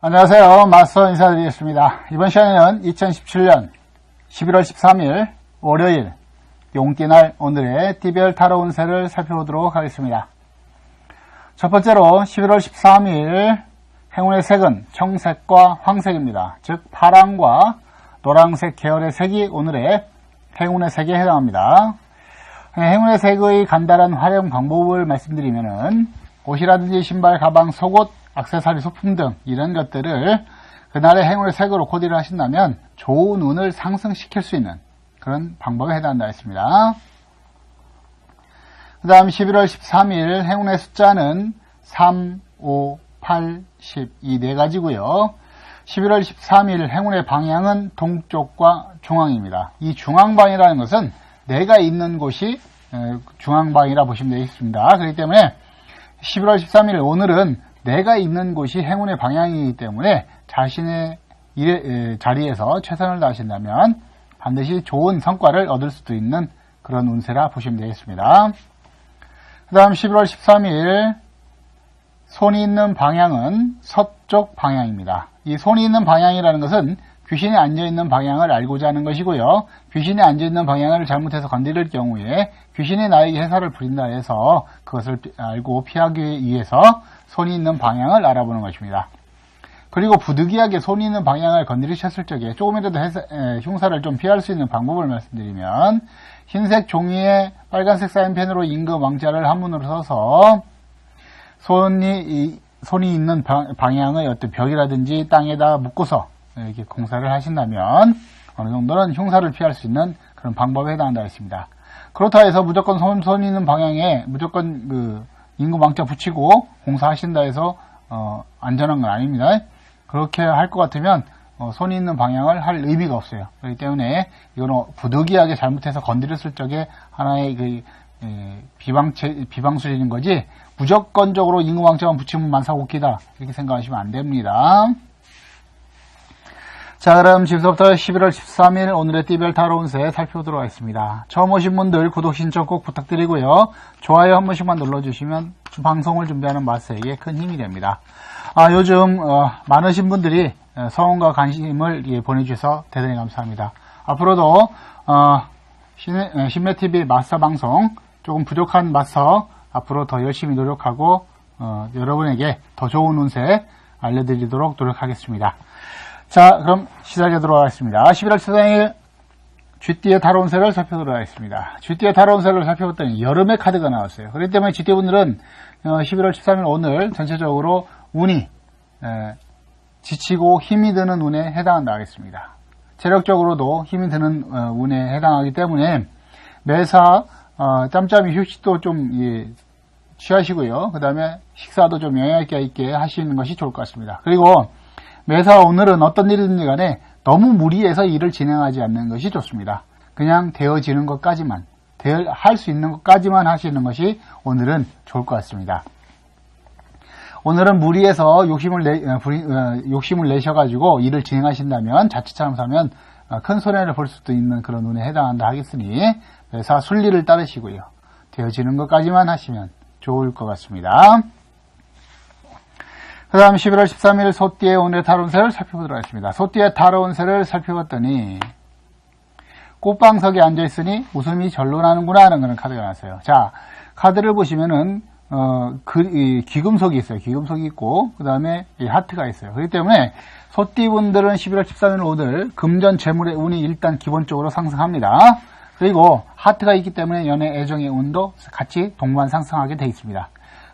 안녕하세요. 마스터 인사드리겠습니다. 이번 시간에는 2017년 11월 13일 월요일 용띠날 오늘의 띠별 타로 운세를 살펴보도록 하겠습니다. 첫 번째로 11월 13일 행운의 색은 청색과 황색입니다. 즉 파랑과 노란색 계열의 색이 오늘의 행운의 색에 해당합니다. 행운의 색의 간단한 활용 방법을 말씀드리면은 옷이라든지 신발, 가방, 속옷, 액세서리, 소품 등 이런 것들을 그날의 행운의 색으로 코디를 하신다면 좋은 운을 상승시킬 수 있는 그런 방법에 해당한다 했습니다. 그 다음 11월 13일 행운의 숫자는 3, 5, 8, 10 이 네 가지고요. 11월 13일 행운의 방향은 동쪽과 중앙입니다. 이 중앙방이라는 것은 내가 있는 곳이 중앙방이라 보시면 되겠습니다. 그렇기 때문에 11월 13일 오늘은 내가 있는 곳이 행운의 방향이기 때문에 자신의 자리에서 최선을 다하신다면 반드시 좋은 성과를 얻을 수도 있는 그런 운세라 보시면 되겠습니다. 그 다음 11월 13일 손이 있는 방향은 서쪽 방향입니다. 이 손이 있는 방향이라는 것은 귀신이 앉아있는 방향을 알고자 하는 것이고요. 귀신이 앉아있는 방향을 잘못해서 건드릴 경우에 귀신이 나에게 해사를 부린다 해서 그것을 알고 피하기 위해서 손이 있는 방향을 알아보는 것입니다. 그리고 부득이하게 손이 있는 방향을 건드리셨을 적에 조금이라도 흉사를 좀 피할 수 있는 방법을 말씀드리면 흰색 종이에 빨간색 사인펜으로 임금 왕자를 한문으로 써서 손이 있는 방향의 어떤 벽이라든지 땅에다 묶어서 이렇게 공사를 하신다면 어느 정도는 흉사를 피할 수 있는 그런 방법에 해당한다 했습니다. 그렇다 해서 무조건 손 있는 방향에 무조건 임금 왕자 붙이고 공사하신다 해서 안전한 건 아닙니다. 그렇게 할 것 같으면 손이 있는 방향을 할 의미가 없어요. 그렇기 때문에 이거는 부득이하게 잘못해서 건드렸을 적에 하나의 비방수준인 거지 무조건적으로 임금 왕자만 붙이면 만사고기다 이렇게 생각하시면 안 됩니다. 자, 그럼 지금부터 11월 13일 오늘의 띠별 타로 운세 살펴보도록 하겠습니다. 처음 오신 분들 구독 신청 꼭 부탁드리고요. 좋아요 한 번씩만 눌러주시면 방송을 준비하는 마스터에게 큰 힘이 됩니다. 요즘 많으신 분들이 성원과 관심을 보내주셔서 대단히 감사합니다. 앞으로도 신매TV 마스터 방송 조금 부족한 마스터 앞으로 더 열심히 노력하고 여러분에게 더 좋은 운세 알려드리도록 노력하겠습니다. 자, 그럼 시작하도록 하겠습니다. 11월 14일 쥐띠의 타로 운세를 살펴보도록 하겠습니다. 쥐띠의 타로 운세를 살펴봤더니 여름의 카드가 나왔어요. 그렇기 때문에 쥐띠분들은 11월 13일 오늘 전체적으로 운이 지치고 힘이 드는 운에 해당한다 하겠습니다. 체력적으로도 힘이 드는 운에 해당하기 때문에 매사 짬짬이 휴식도 좀 취하시고요. 그 다음에 식사도 좀 영향있게 있게 하시는 것이 좋을 것 같습니다. 그리고 매사 오늘은 어떤 일이든지 간에 너무 무리해서 일을 진행하지 않는 것이 좋습니다. 그냥 되어지는 것까지만, 할 수 있는 것까지만 하시는 것이 오늘은 좋을 것 같습니다. 오늘은 무리해서 욕심을 내셔가지고 일을 진행하신다면 자칫 잘못하면 큰 손해를 볼 수도 있는 그런 운에 해당한다 하겠으니 매사 순리를 따르시고요. 되어지는 것까지만 하시면 좋을 것 같습니다. 그 다음 11월 13일 소띠의 오늘의 타로 운세를 살펴보도록 하겠습니다. 소띠의 타로 운세를 살펴봤더니 꽃방석에 앉아있으니 웃음이 절로 나는구나 하는 그런 카드가 나왔어요. 자, 카드를 보시면은 귀금속이 있어요. 귀금속이 있고 그 다음에 하트가 있어요. 그렇기 때문에 소띠분들은 11월 13일 오늘 금전 재물의 운이 일단 기본적으로 상승합니다. 그리고 하트가 있기 때문에 연애 애정의 운도 같이 동반 상승하게 되어 있습니다.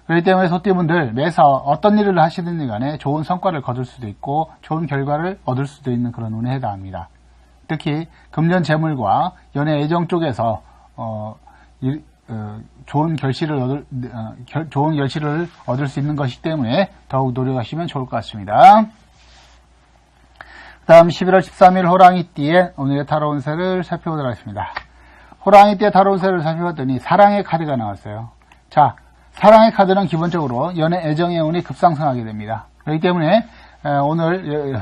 그렇기 때문에 소띠분들 매사 어떤 일을 하시든지 간에 좋은 성과를 거둘 수도 있고 좋은 결과를 얻을 수도 있는 그런 운에 해당합니다. 특히 금전 재물과 연애 애정 쪽에서 좋은 결실을 얻을 수 있는 것이기 때문에 더욱 노력하시면 좋을 것 같습니다. 다음 11월 13일 호랑이띠의 오늘의 타로 운세를 살펴보도록 하겠습니다. 호랑이띠의 타로 운세를 살펴봤더니 사랑의 카드가 나왔어요. 자, 사랑의 카드는 기본적으로 연애 애정의 운이 급상승하게 됩니다. 그렇기 때문에 오늘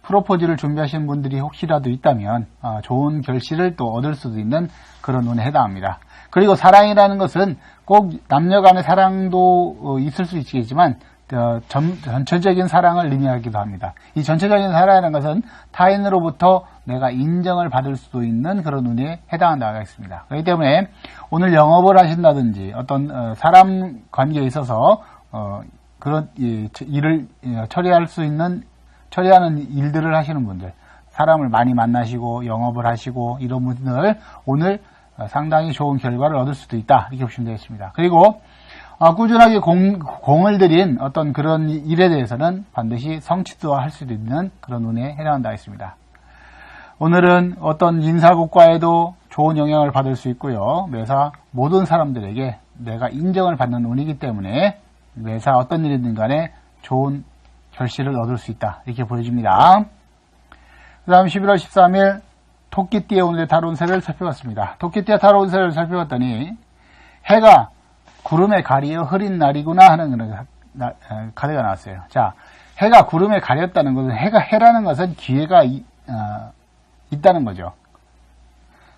프로포즈를 준비하시는 분들이 혹시라도 있다면 좋은 결실을 또 얻을 수도 있는 그런 운에 해당합니다. 그리고 사랑이라는 것은 꼭 남녀 간의 사랑도 있을 수 있겠지만 전체적인 사랑을 의미하기도 합니다. 이 전체적인 사랑이라는 것은 타인으로부터 내가 인정을 받을 수도 있는 그런 운에 해당한다고 하겠습니다. 그렇기 때문에 오늘 영업을 하신다든지 어떤 사람 관계에 있어서 그런 일을 처리하는 일들을 하시는 분들, 사람을 많이 만나시고 영업을 하시고 이런 분들 오늘 상당히 좋은 결과를 얻을 수도 있다, 이렇게 보시면 되겠습니다. 그리고 꾸준하게 공을 들인 어떤 그런 일에 대해서는 반드시 성취도 할 수 있는 그런 운에 해당한다 했습니다. 오늘은 어떤 인사고과에도 좋은 영향을 받을 수 있고요. 매사 모든 사람들에게 내가 인정을 받는 운이기 때문에 매사 어떤 일이든 간에 좋은 결실을 얻을 수 있다, 이렇게 보여집니다. 그 다음 11월 13일 토끼띠의 오늘의 달운세를 살펴봤습니다. 토끼띠의 달운세를 살펴봤더니 해가 구름에 가리어 흐린 날이구나 하는 그런 카드가 나왔어요. 자, 해가 구름에 가렸다는 것은 해라는 것은 기회가 있다는 거죠.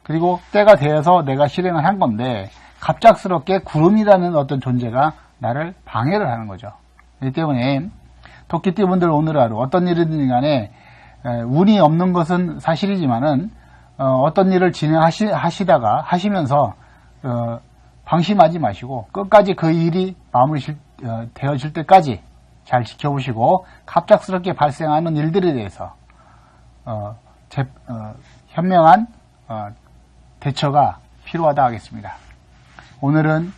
그리고 때가 되어서 내가 실행을 한 건데 갑작스럽게 구름이라는 어떤 존재가 나를 방해를 하는 거죠. 그렇기 때문에 토끼띠 분들 오늘 하루 어떤 일이든 간에 운이 없는 것은 사실이지만은 어떤 일을 하시면서 방심하지 마시고 끝까지 그 일이 마무리 되어질 때까지 잘 지켜보시고 갑작스럽게 발생하는 일들에 대해서 현명한 대처가 필요하다 하겠습니다. 오늘은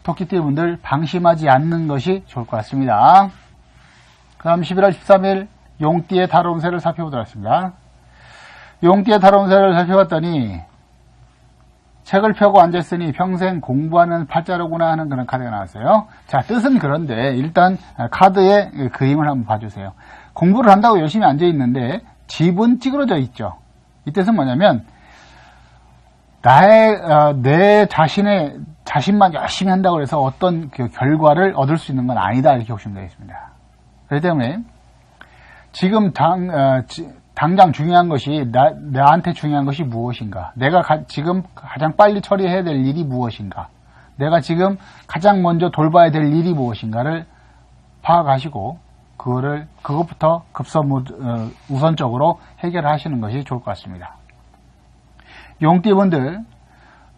토끼띠 분들 방심하지 않는 것이 좋을 것 같습니다. 그 다음 11월 13일 용띠의 달운세를 살펴보도록 하겠습니다. 용띠의 달운세를 살펴봤더니 책을 펴고 앉았으니 평생 공부하는 팔자로구나 하는 그런 카드가 나왔어요. 자, 뜻은 그런데 일단 카드의 그림을 한번 봐주세요. 공부를 한다고 열심히 앉아있는데 집은 찌그러져 있죠. 이 뜻은 뭐냐면 내 자신만 열심히 한다고 해서 어떤 그 결과를 얻을 수 있는 건 아니다, 이렇게 보시면 되겠습니다. 그렇기 때문에 지금 당장 중요한 것이 나한테 중요한 것이 무엇인가, 내가 지금 가장 빨리 처리해야 될 일이 무엇인가, 내가 지금 가장 먼저 돌봐야 될 일이 무엇인가를 파악하시고 그것부터 우선적으로 해결하시는 것이 좋을 것 같습니다. 용띠분들,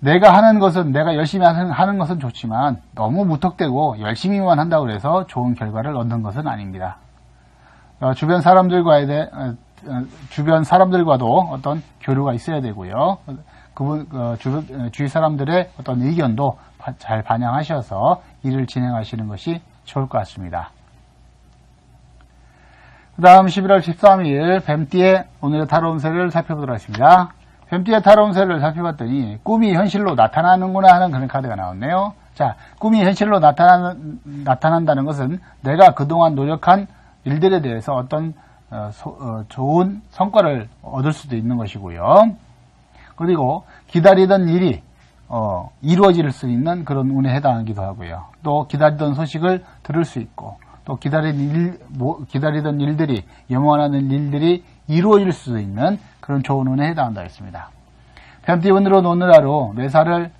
내가 열심히 하는 것은 좋지만 너무 무턱대고 열심히만 한다고 해서 좋은 결과를 얻는 것은 아닙니다. 주변 사람들과도 어떤 교류가 있어야 되고요. 주위 사람들의 어떤 의견도 잘 반영하셔서 일을 진행하시는 것이 좋을 것 같습니다. 그 다음 11월 13일 뱀띠의 오늘의 타로운세를 살펴보도록 하겠습니다. 뱀띠의 타로운세를 살펴봤더니 꿈이 현실로 나타나는구나 하는 그런 카드가 나왔네요. 자, 꿈이 현실로 나타난다는 것은 내가 그동안 노력한 일들에 대해서 어떤 좋은 성과를 얻을 수도 있는 것이고요. 그리고 기다리던 일이 이루어질 수 있는 그런 운에 해당하기도 하고요. 또 기다리던 소식을 들을 수 있고, 또 기다리던 일들이, 염원하는 일들이 이루어질 수 있는 그런 좋은 운에 해당한다 했습니다. 뱀띠분들은 오늘 하루 매사를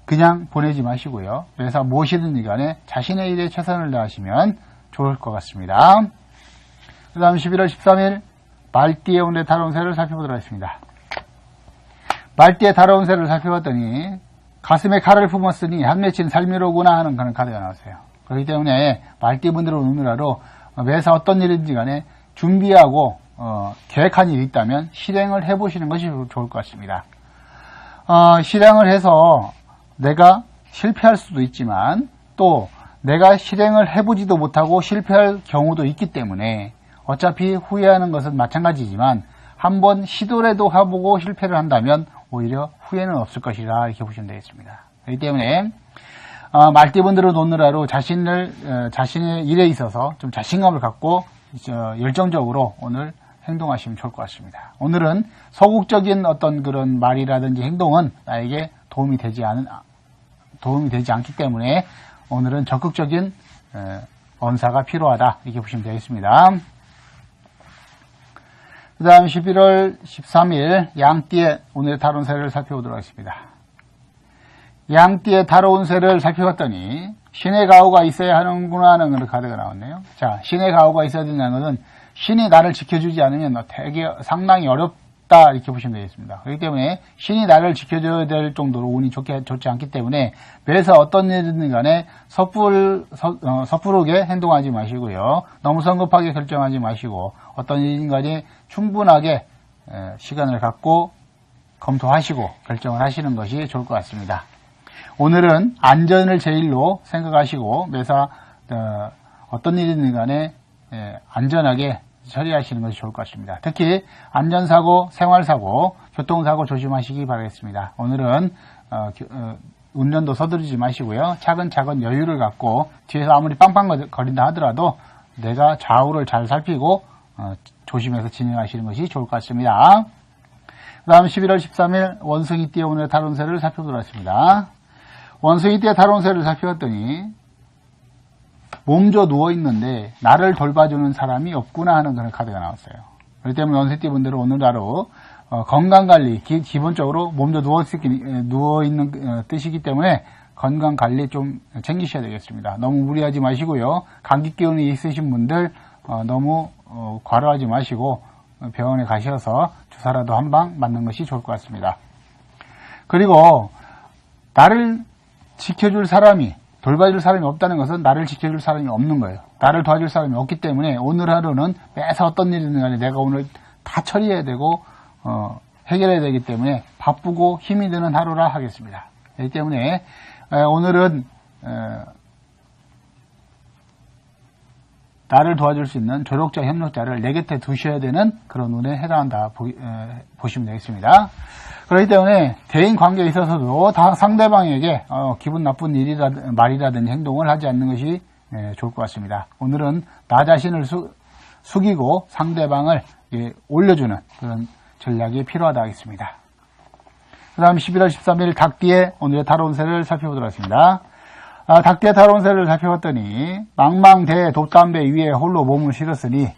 그냥 보내지 마시고요. 매사 무엇이든 간에 자신의 일에 최선을 다하시면 좋을 것 같습니다. 그 다음 11월 13일 말띠의 오늘의 달운세를 살펴보도록 하겠습니다. 말띠의 달운세를 살펴봤더니 가슴에 칼을 품었으니 한 맺힌 삶이로구나 하는 그런 카드가 나왔어요. 그렇기 때문에 말띠분들은 오늘 하루 매사 어떤 일인지 간에 준비하고 계획한 일이 있다면 실행을 해보시는 것이 좋을 것 같습니다. 실행을 해서 내가 실패할 수도 있지만 또 내가 실행을 해보지도 못하고 실패할 경우도 있기 때문에 어차피 후회하는 것은 마찬가지지만 한번 시도라도 해보고 실패를 한다면 오히려 후회는 없을 것이라 이렇게 보시면 되겠습니다. 그렇기 때문에 말띠분들은 오늘 하루 자신의 일에 있어서 좀 자신감을 갖고 열정적으로 오늘 행동하시면 좋을 것 같습니다. 오늘은 소극적인 어떤 그런 말이라든지 행동은 나에게 도움이 되지 않기 때문에 오늘은 적극적인 언사가 필요하다, 이렇게 보시면 되겠습니다. 그 다음 11월 13일 양띠의 오늘의 달운세를 살펴보도록 하겠습니다. 양띠의 달운세를 살펴봤더니 신의 가호가 있어야 하는구나 하는 그런 카드가 나왔네요. 자, 신의 가호가 있어야 된다는 것은 신이 나를 지켜주지 않으면 되게 상당히 어렵다 이렇게 보시면 되겠습니다. 그렇기 때문에 신이 나를 지켜줘야 될 정도로 운이 좋지 않기 때문에 매사 어떤 일이든 간에 섣부르게 행동하지 마시고요. 너무 성급하게 결정하지 마시고 어떤 일이든 간에 충분하게 시간을 갖고 검토하시고 결정을 하시는 것이 좋을 것 같습니다. 오늘은 안전을 제일로 생각하시고 매사 어떤 일이든 간에 안전하게 처리하시는 것이 좋을 것 같습니다. 특히 안전사고, 생활사고, 교통사고 조심하시기 바라겠습니다. 오늘은 운전도 서두르지 마시고요. 차근차근 여유를 갖고 뒤에서 아무리 빵빵 거린다 하더라도 내가 좌우를 잘 살피고 조심해서 진행하시는 것이 좋을 것 같습니다. 그 다음 11월 13일 원숭이띠의 오늘의 타론세를 살펴보도록 하겠습니다. 원숭이띠의 타론세를 살펴봤더니 몸져 누워있는데 나를 돌봐주는 사람이 없구나 하는 그런 카드가 나왔어요. 그렇기 때문에 원숭이띠 분들은 오늘 하루 건강관리, 기본적으로 몸져 누워있는 뜻이기 때문에 건강관리 좀 챙기셔야 되겠습니다. 너무 무리하지 마시고요. 감기 기운이 있으신 분들 너무 과로하지 마시고 병원에 가셔서 주사라도 한 방 맞는 것이 좋을 것 같습니다. 그리고 나를 지켜줄 사람이, 돌봐줄 사람이 없다는 것은 나를 지켜줄 사람이 없는 거예요. 나를 도와줄 사람이 없기 때문에 오늘 하루는 매사 어떤 일이든 간에 내가 오늘 다 처리해야 되고 해결해야 되기 때문에 바쁘고 힘이 드는 하루라 하겠습니다. 그렇기 때문에 오늘은 나를 도와줄 수 있는 조력자, 협력자를 내 곁에 두셔야 되는 그런 운에 해당한다 보시면 되겠습니다. 그렇기 때문에 대인 관계에 있어서도 다 상대방에게 기분 나쁜 말이라든지 행동을 하지 않는 것이 좋을 것 같습니다. 오늘은 나 자신을 숙이고 상대방을 올려주는 그런 전략이 필요하다 하겠습니다. 그 다음 11월 13일 닭띠의 오늘의 타로운세를 살펴보도록 하겠습니다. 닭띠의 타로운세를 살펴봤더니 망망대해 돛담배 위에 홀로 몸을 실었으니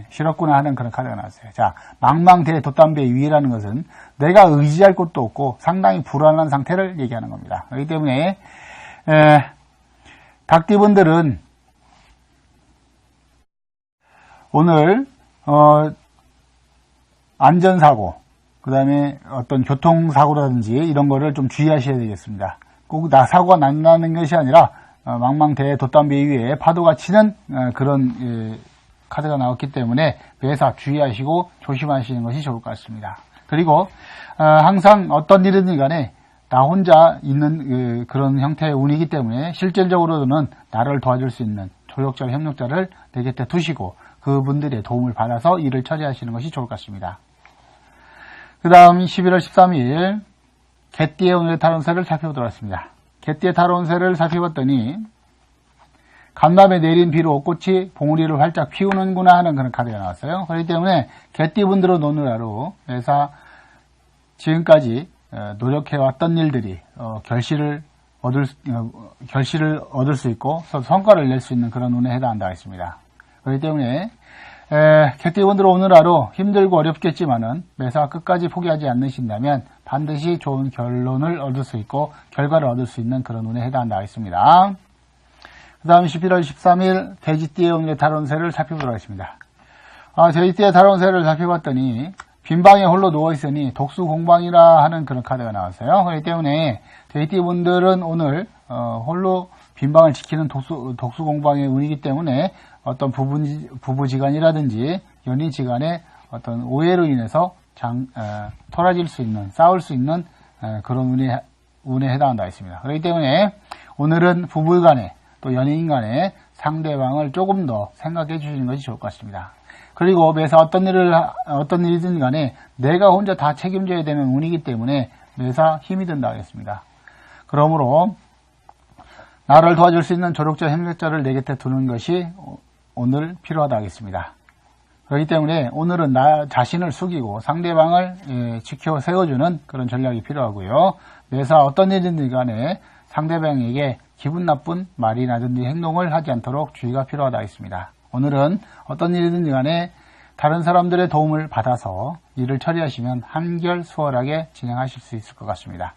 실었구나 하는 그런 카드가 나왔어요. 자, 망망대해 돛담배 위라는 것은 내가 의지할 곳도 없고 상당히 불안한 상태를 얘기하는 겁니다. 그렇기 때문에 닭띠분들은 오늘 안전사고, 그 다음에 어떤 교통사고라든지 이런 거를 좀 주의하셔야 되겠습니다. 꼭 사고가 난다는 것이 아니라 망망대해 돛담배 위에 파도가 치는 그런 카드가 나왔기 때문에 매사 주의하시고 조심하시는 것이 좋을 것 같습니다. 그리고 항상 어떤 일이든 간에 나 혼자 있는 그런 형태의 운이기 때문에 실질적으로는 나를 도와줄 수 있는 조력자, 협력자를 내 곁에 두시고 그분들의 도움을 받아서 일을 처리하시는 것이 좋을 것 같습니다. 그 다음 11월 13일 개띠의 오늘의 타론세를 살펴보도록 하겠습니다. 개띠의 타론세를 살펴봤더니 간밤에 내린 비로 꽃이 봉우리를 활짝 피우는구나 하는 그런 카드가 나왔어요. 그렇기 때문에 개띠분들은 오늘 하루 매사 지금까지 노력해왔던 일들이 결실을 얻을 수 있고 성과를 낼 수 있는 그런 운에 해당한다 하겠습니다. 그렇기 때문에 개띠분들은 오늘 하루 힘들고 어렵겠지만은 매사 끝까지 포기하지 않으신다면 반드시 좋은 결론을 얻을 수 있고 결과를 얻을 수 있는 그런 운에 해당한다 하겠습니다. 그 다음 11월 13일 돼지띠의 오늘의 타론세를 살펴보도록 하겠습니다. 돼지띠의 타론세를 살펴봤더니 빈방에 홀로 누워있으니 독수공방이라 하는 그런 카드가 나왔어요. 그렇기 때문에 돼지띠분들은 오늘 홀로 빈방을 지키는 독수공방의 운이기 때문에 어떤 부부지간이라든지 연인지간의 어떤 오해로 인해서 토라질 수 있는, 싸울 수 있는 그런 운에 해당한다 했습니다. 그렇기 때문에 오늘은 부부간에 또 연인 간에 상대방을 조금 더 생각해 주시는 것이 좋을 것 같습니다. 그리고 매사 어떤 일이든 간에 내가 혼자 다 책임져야 되는 운이기 때문에 매사 힘이 든다 하겠습니다. 그러므로 나를 도와줄 수 있는 조력자, 협력자를 내 곁에 두는 것이 오늘 필요하다 하겠습니다. 그렇기 때문에 오늘은 나 자신을 숙이고 상대방을 지켜 세워주는 그런 전략이 필요하고요. 매사 어떤 일이든 간에 상대방에게 기분 나쁜 말이라든지 행동을 하지 않도록 주의가 필요하다 하겠습니다. 오늘은 어떤 일이든 간에 다른 사람들의 도움을 받아서 일을 처리하시면 한결 수월하게 진행하실 수 있을 것 같습니다.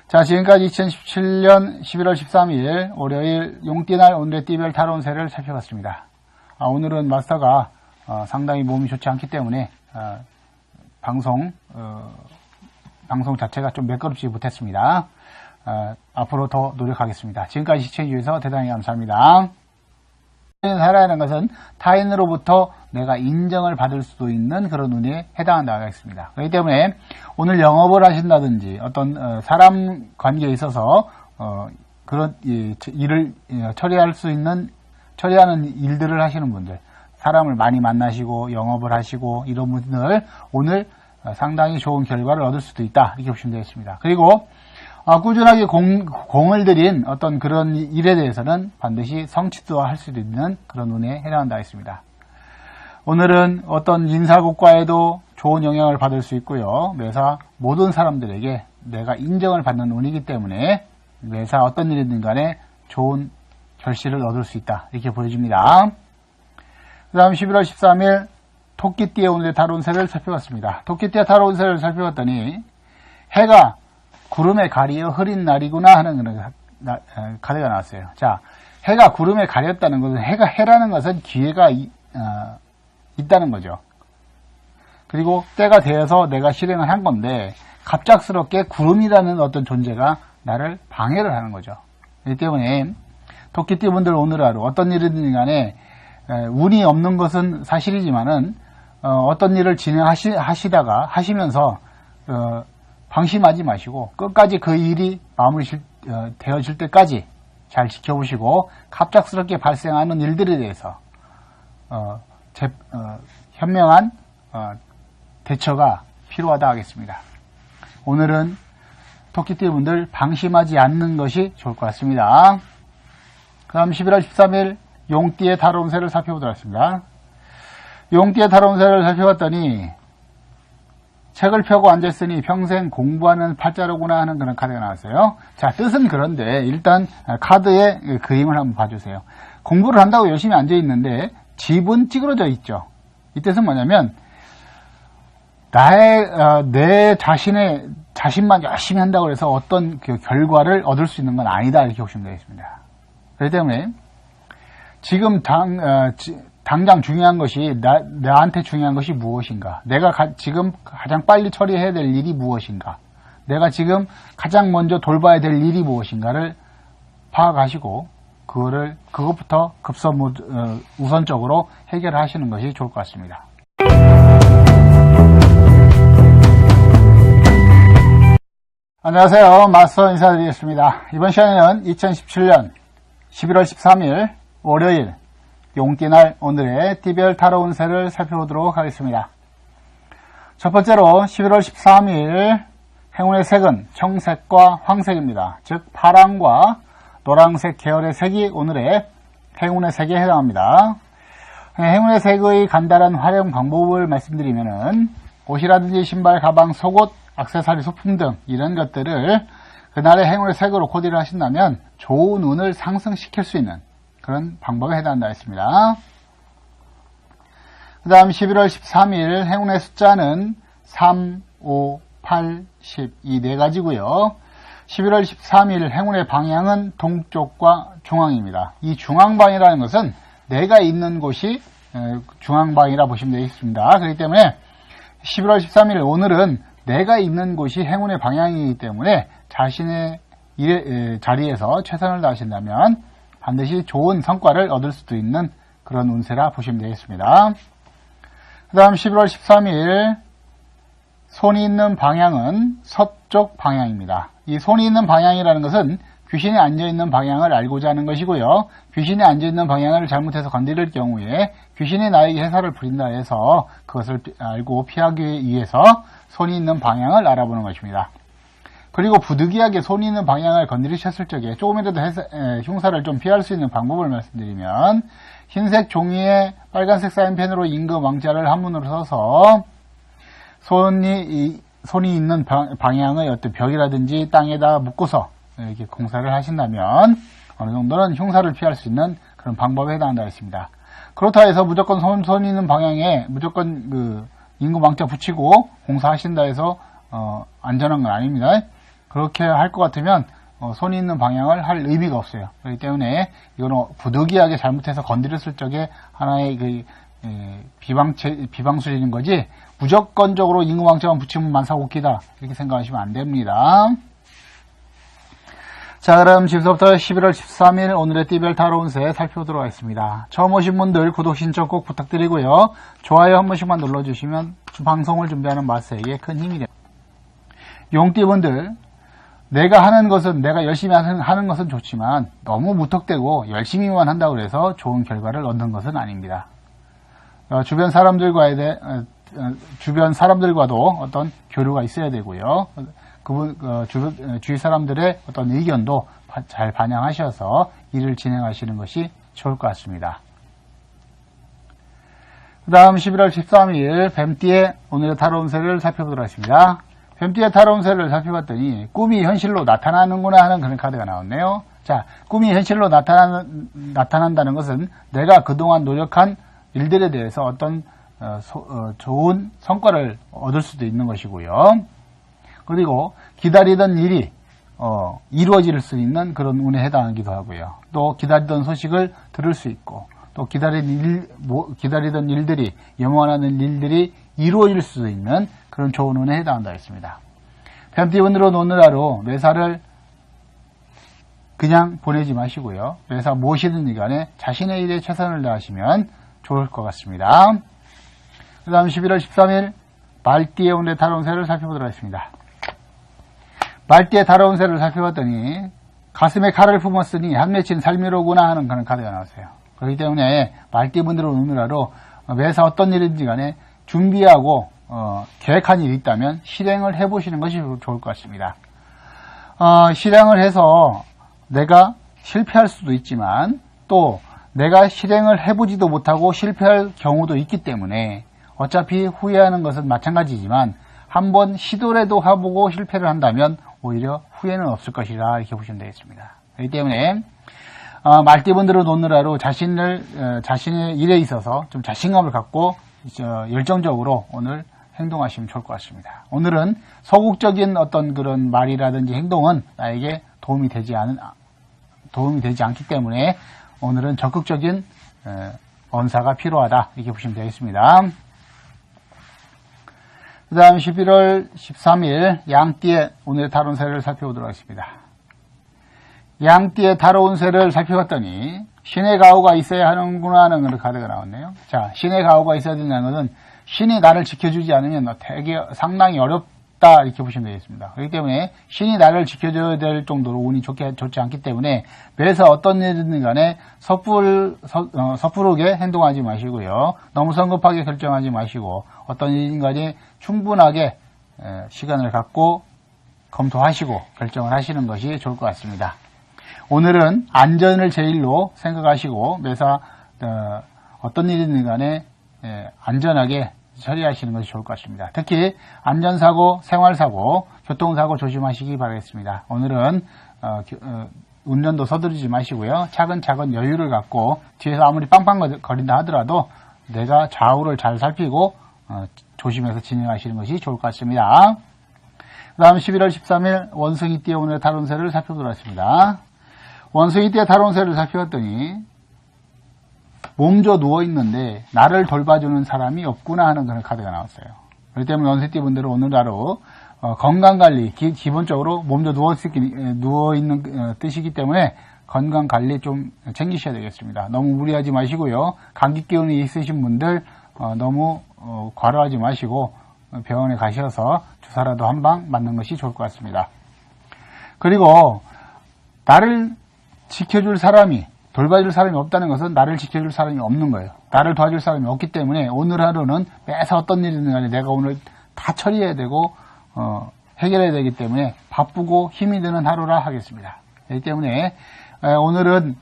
자, 지금까지 2017년 11월 13일 월요일 용띠날 오늘의 띠별 타로 운세를 살펴봤습니다. 오늘은 마스터가 상당히 몸이 좋지 않기 때문에 방송 자체가 좀 매끄럽지 못했습니다. 앞으로 더 노력하겠습니다. 지금까지 시청해주셔서 대단히 감사합니다. 살아가는 것은 타인으로부터 내가 인정을 받을 수도 있는 그런 운에 해당한다고 하겠습니다. 그렇기 때문에 오늘 영업을 하신다든지 어떤 사람 관계에 있어서 그런 일을 처리하는 일들을 하시는 분들, 사람을 많이 만나시고 영업을 하시고 이런 분들 오늘 상당히 좋은 결과를 얻을 수도 있다, 이렇게 보시면 되겠습니다. 그리고 꾸준하게 공을 들인 어떤 그런 일에 대해서는 반드시 성취도 할 수 있는 그런 운에 해당한다 했습니다. 오늘은 어떤 인사고과에도 좋은 영향을 받을 수 있고요. 매사 모든 사람들에게 내가 인정을 받는 운이기 때문에 매사 어떤 일이든 간에 좋은 결실을 얻을 수 있다, 이렇게 보여집니다. 그 다음 11월 13일 토끼띠의 오늘의 타로 운세를 살펴봤습니다. 토끼띠의 타로 운세를 살펴봤더니 해가 구름에 가리어 흐린 날이구나 하는 그런 카드가 나왔어요. 자, 해가 구름에 가렸다는 것은 해라는 것은 기회가 있다는 거죠. 그리고 때가 되어서 내가 실행을 한 건데 갑작스럽게 구름이라는 어떤 존재가 나를 방해를 하는 거죠. 그렇기 때문에 토끼띠 분들 오늘 하루 어떤 일이든 간에 운이 없는 것은 사실이지만은 어떤 일을 하시면서 방심하지 마시고 끝까지 그 일이 마무리 되어질 때까지 잘 지켜보시고 갑작스럽게 발생하는 일들에 대해서 현명한 대처가 필요하다 하겠습니다. 오늘은 토끼띠 분들 방심하지 않는 것이 좋을 것 같습니다. 그 다음 11월 13일 용띠의 타로 운세를 살펴보도록 하겠습니다. 용띠의 타로 운세를 살펴봤더니 책을 펴고 앉았으니 평생 공부하는 팔자로구나 하는 그런 카드가 나왔어요. 자, 뜻은 그런데 일단 카드의 그림을 한번 봐주세요. 공부를 한다고 열심히 앉아있는데 집은 찌그러져 있죠. 이 뜻은 뭐냐면 내 자신만 열심히 한다고 해서 어떤 그 결과를 얻을 수 있는 건 아니다, 이렇게 보시면 되겠습니다. 그렇기 때문에 지금 당장 중요한 것이 나한테 중요한 것이 무엇인가, 내가 지금 가장 빨리 처리해야 될 일이 무엇인가, 내가 지금 가장 먼저 돌봐야 될 일이 무엇인가를 파악하시고 그것부터 우선적으로 해결하시는 것이 좋을 것 같습니다. 안녕하세요, 마스터 인사드리겠습니다. 이번 시간에는 2017년 11월 13일 월요일 용띠날 오늘의 띠별 타로 운세를 살펴보도록 하겠습니다. 첫 번째로 11월 13일 행운의 색은 청색과 황색입니다. 즉 파랑과 노란색 계열의 색이 오늘의 행운의 색에 해당합니다. 행운의 색의 간단한 활용 방법을 말씀드리면은 옷이라든지 신발, 가방, 속옷, 액세서리, 소품 등 이런 것들을 그날의 행운의 색으로 코디를 하신다면 좋은 운을 상승시킬 수 있는 그런 방법에 해당한다 했습니다. 그 다음 11월 13일 행운의 숫자는 3, 5, 8, 10 이 네 가지고요. 11월 13일 행운의 방향은 동쪽과 중앙입니다. 이 중앙방이라는 것은 내가 있는 곳이 중앙방이라 보시면 되겠습니다. 그렇기 때문에 11월 13일 오늘은 내가 있는 곳이 행운의 방향이기 때문에 자신의 자리에서 최선을 다하신다면 반드시 좋은 성과를 얻을 수도 있는 그런 운세라 보시면 되겠습니다. 그 다음 11월 13일 손이 있는 방향은 서쪽 방향입니다. 이 손이 있는 방향이라는 것은 귀신이 앉아있는 방향을 알고자 하는 것이고요. 귀신이 앉아있는 방향을 잘못해서 건드릴 경우에 귀신이 나에게 해사를 부린다 해서 그것을 알고 피하기 위해서 손이 있는 방향을 알아보는 것입니다. 그리고 부득이하게 손이 있는 방향을 건드리셨을 적에 조금이라도 흉사를 좀 피할 수 있는 방법을 말씀드리면 흰색 종이에 빨간색 사인펜으로 임금 왕자를 한문으로 써서 손이 있는 방향의 어떤 벽이라든지 땅에다 묶어서 이렇게 공사를 하신다면 어느 정도는 흉사를 피할 수 있는 그런 방법에 해당한다 했습니다. 그렇다 해서 무조건 손 있는 방향에 무조건 임금 왕자 붙이고 공사하신다 해서 안전한 건 아닙니다. 그렇게 할 것 같으면 손이 있는 방향을 할 의미가 없어요. 그렇기 때문에 이거는 부득이하게 잘못해서 건드렸을 적에 하나의 비방수준인 거지 무조건적으로 임금왕자만 붙이면 만사오키다 이렇게 생각하시면 안 됩니다. 자, 그럼 지금부터 11월 13일 오늘의 띠별 타로 운세 살펴보도록 하겠습니다. 처음 오신 분들 구독 신청 꼭 부탁드리고요. 좋아요 한 번씩만 눌러주시면 방송을 준비하는 마스에게 큰 힘이 됩니다. 용띠분들, 내가 하는 것은, 내가 열심히 하는 것은 좋지만 너무 무턱대고 열심히만 한다고 해서 좋은 결과를 얻는 것은 아닙니다. 주변 사람들과도 어떤 교류가 있어야 되고요. 주위 사람들의 어떤 의견도 잘 반영하셔서 일을 진행하시는 것이 좋을 것 같습니다. 그 다음 11월 13일 뱀띠의 오늘의 타로 운세를 살펴보도록 하겠습니다. 뱀띠의 타로 운세를 살펴봤더니 꿈이 현실로 나타나는구나 하는 그런 카드가 나왔네요. 자, 꿈이 현실로 나타난다는 것은 내가 그동안 노력한 일들에 대해서 어떤 좋은 성과를 얻을 수도 있는 것이고요. 그리고 기다리던 일이 이루어질 수 있는 그런 운에 해당하기도 하고요. 또 기다리던 소식을 들을 수 있고 또 기다리던 일들이 영원하는 일들이 이루어질 수 있는 그런 좋은 운에 해당한다 했습니다. 뱀띠분들은 오늘 하루 매사를 그냥 보내지 마시고요. 매사 무엇이든 간에 자신의 일에 최선을 다하시면 좋을 것 같습니다. 그 다음 11월 13일 말띠의 오늘의 타로 운세를 살펴보도록 하겠습니다. 말띠의 타로 운세를 살펴봤더니 가슴에 칼을 품었으니 한 맺힌 삶이로구나 하는 그런 카드가 나왔어요. 그렇기 때문에 말띠분들은 오늘 하루 매사 어떤 일인지 간에 준비하고 계획한 일이 있다면 실행을 해보시는 것이 좋을 것 같습니다. 실행을 해서 내가 실패할 수도 있지만 또 내가 실행을 해보지도 못하고 실패할 경우도 있기 때문에 어차피 후회하는 것은 마찬가지지만 한번 시도라도 해보고 실패를 한다면 오히려 후회는 없을 것이라 이렇게 보시면 되겠습니다. 그렇기 때문에 말띠분들은 오늘 하루 자신의 일에 있어서 좀 자신감을 갖고 열정적으로 오늘 행동하시면 좋을 것 같습니다. 오늘은 소극적인 어떤 그런 말이라든지 행동은 나에게 도움이 되지 않기 때문에 오늘은 적극적인 언사가 필요하다 이렇게 보시면 되겠습니다. 그 다음 11월 13일 양띠의 오늘의 타로 운세를 살펴보도록 하겠습니다. 양띠의 타로 운세를 살펴봤더니 신의 가호가 있어야 하는구나 하는 그런 카드가 나왔네요. 자, 신의 가호가 있어야 된다는 것은 신이 나를 지켜주지 않으면 되게 상당히 어렵다 이렇게 보시면 되겠습니다. 그렇기 때문에 신이 나를 지켜줘야 될 정도로 운이 좋지 않기 때문에 매사 어떤 일이든 간에 섣부르게 행동하지 마시고요. 너무 성급하게 결정하지 마시고 어떤 일이든 간에 충분하게 시간을 갖고 검토하시고 결정을 하시는 것이 좋을 것 같습니다. 오늘은 안전을 제일로 생각하시고 매사 어떤 일이든 간에 안전하게 처리하시는 것이 좋을 것 같습니다. 특히 안전사고, 생활사고, 교통사고 조심하시기 바라겠습니다. 오늘은 운전도 서두르지 마시고요. 차근차근 여유를 갖고 뒤에서 아무리 빵빵거린다 하더라도 내가 좌우를 잘 살피고 조심해서 진행하시는 것이 좋을 것 같습니다. 그 다음 11월 13일 원숭이띠의 오늘의 타로 운세를 살펴보도록 하겠습니다. 원숭이띠의 타로 운세를 살펴봤더니 몸져 누워있는데 나를 돌봐주는 사람이 없구나 하는 그런 카드가 나왔어요. 그렇기 때문에 원숭이띠 분들은 오늘 하루 건강관리, 기본적으로 몸져 누워있는 뜻이기 때문에 건강관리 좀 챙기셔야 되겠습니다. 너무 무리하지 마시고요. 감기 기운이 있으신 분들 너무 과로하지 마시고 병원에 가셔서 주사라도 한 방 맞는 것이 좋을 것 같습니다. 그리고 나를 지켜줄 사람이, 돌봐줄 사람이 없다는 것은 나를 지켜줄 사람이 없는 거예요. 나를 도와줄 사람이 없기 때문에 오늘 하루는 매사 어떤 일이든 간에 내가 오늘 다 처리해야 되고 해결해야 되기 때문에 바쁘고 힘이 드는 하루라 하겠습니다. 그렇기 때문에 오늘은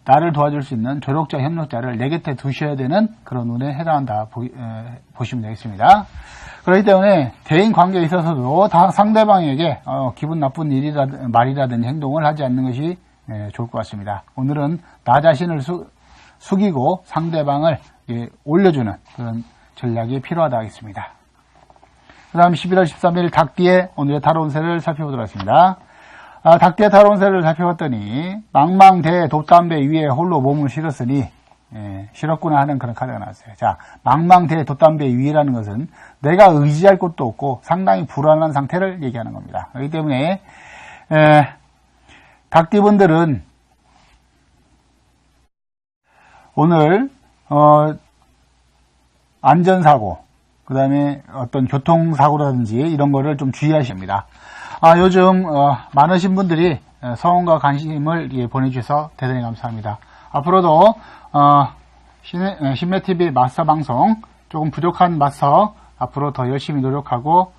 나를 도와줄 수 있는 조력자, 협력자를 내 곁에 두셔야 되는 그런 운에 해당한다 보시면 되겠습니다. 그렇기 때문에 대인 관계에 있어서도 다 상대방에게 기분 나쁜 말이라든지 행동을 하지 않는 것이 좋을 것 같습니다. 오늘은 나 자신을 숙이고 상대방을 올려주는 그런 전략이 필요하다 하겠습니다. 그 다음 11월 13일 닭띠의 오늘의 타로 운세를 살펴보도록 하겠습니다. 닭띠의 타로 운세를 살펴봤더니 망망대해 돛담배 위에 홀로 몸을 실었으니 실었구나 하는 그런 카드가 나왔어요. 자, 망망대해 돛담배 위라는 것은 내가 의지할 곳도 없고 상당히 불안한 상태를 얘기하는 겁니다. 그렇기 때문에 닭띠분들은 오늘 안전사고, 그 다음에 어떤 교통사고라든지 이런 거를 좀 주의하셔야 합니다. 요즘 많으신 분들이 성원과 관심을 보내주셔서 대단히 감사합니다. 앞으로도 신매TV 마스터 방송 조금 부족한 마스터 앞으로 더 열심히 노력하고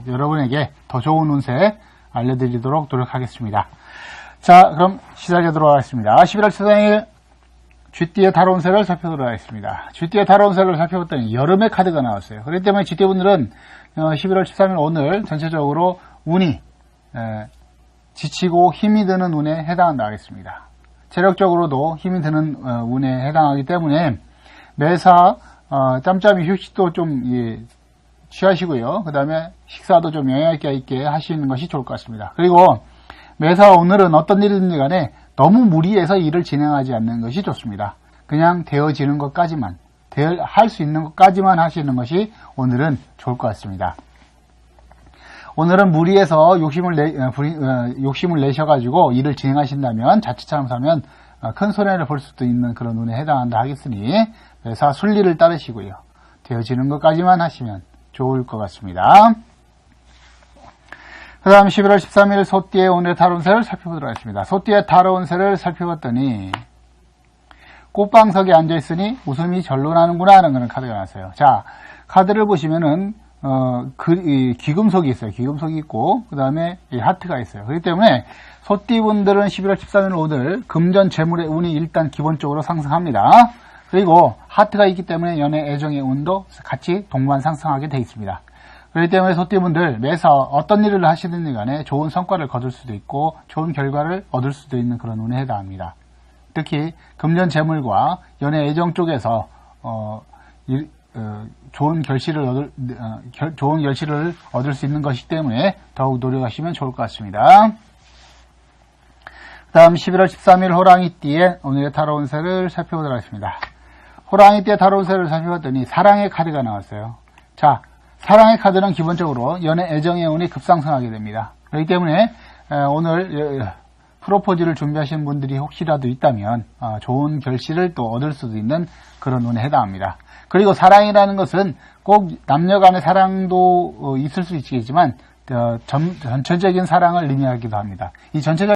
여러분에게 더 좋은 운세 알려드리도록 노력하겠습니다. 자, 그럼 시작하도록 하겠습니다. 11월 14일 쥐띠의 타로 운세를 살펴보도록 하겠습니다. 쥐띠의 타로 운세를 살펴봤더니 여름의 카드가 나왔어요. 그렇기 때문에 쥐띠분들은 11월 13일 오늘 전체적으로 운이 지치고 힘이 드는 운에 해당한다 하겠습니다. 체력적으로도 힘이 드는 운에 해당하기 때문에 매사 짬짬이 휴식도 좀 취하시고요. 그 다음에 식사도 좀 영향력 있게 하시는 것이 좋을 것 같습니다. 그리고 매사 오늘은 어떤 일이든지 간에 너무 무리해서 일을 진행하지 않는 것이 좋습니다. 그냥 되어지는 것까지만, 할 수 있는 것까지만 하시는 것이 오늘은 좋을 것 같습니다. 오늘은 무리해서 욕심을 내셔가지고 일을 진행하신다면, 자칫 잘못하면 큰 손해를 볼 수도 있는 그런 운에 해당한다 하겠으니, 매사 순리를 따르시고요. 되어지는 것까지만 하시면 좋을 것 같습니다. 그 다음 11월 13일 소띠의 오늘의 타로 운세를 살펴보도록 하겠습니다. 소띠의 타로 운세를 살펴봤더니 꽃방석에 앉아있으니 웃음이 절로 나는구나 하는 그런 카드가 나왔어요. 자, 카드를 보시면은 귀금속이 있어요. 귀금속이 있고 그 다음에 하트가 있어요. 그렇기 때문에 소띠분들은 11월 13일 오늘 금전 재물의 운이 일단 기본적으로 상승합니다. 그리고 하트가 있기 때문에 연애 애정의 운도 같이 동반 상승하게 되어 있습니다. 그렇기 때문에 소띠분들 매사 어떤 일을 하시든지 간에 좋은 성과를 거둘 수도 있고 좋은 결과를 얻을 수도 있는 그런 운에 해당합니다. 특히 금전 재물과 연애 애정 쪽에서 좋은 결실을 얻을 수 있는 것이기 때문에 더욱 노력하시면 좋을 것 같습니다. 그 다음 11월 13일 호랑이띠의 오늘의 타로 운세를 살펴보도록 하겠습니다. 호랑이띠의 타로 운세를 살펴봤더니 사랑의 카드가 나왔어요. 자, 사랑의 카드는 기본적으로 연애 애정의 운이 급상승하게 됩니다. 그렇기 때문에 오늘 프로포즈를 준비하시는 분들이 혹시라도 있다면 좋은 결실을 또 얻을 수도 있는 그런 운에 해당합니다. 그리고 사랑이라는 것은 꼭 남녀 간의 사랑도 있을 수 있겠지만 전체적인 사랑을 의미하기도 합니다. 이 전체적인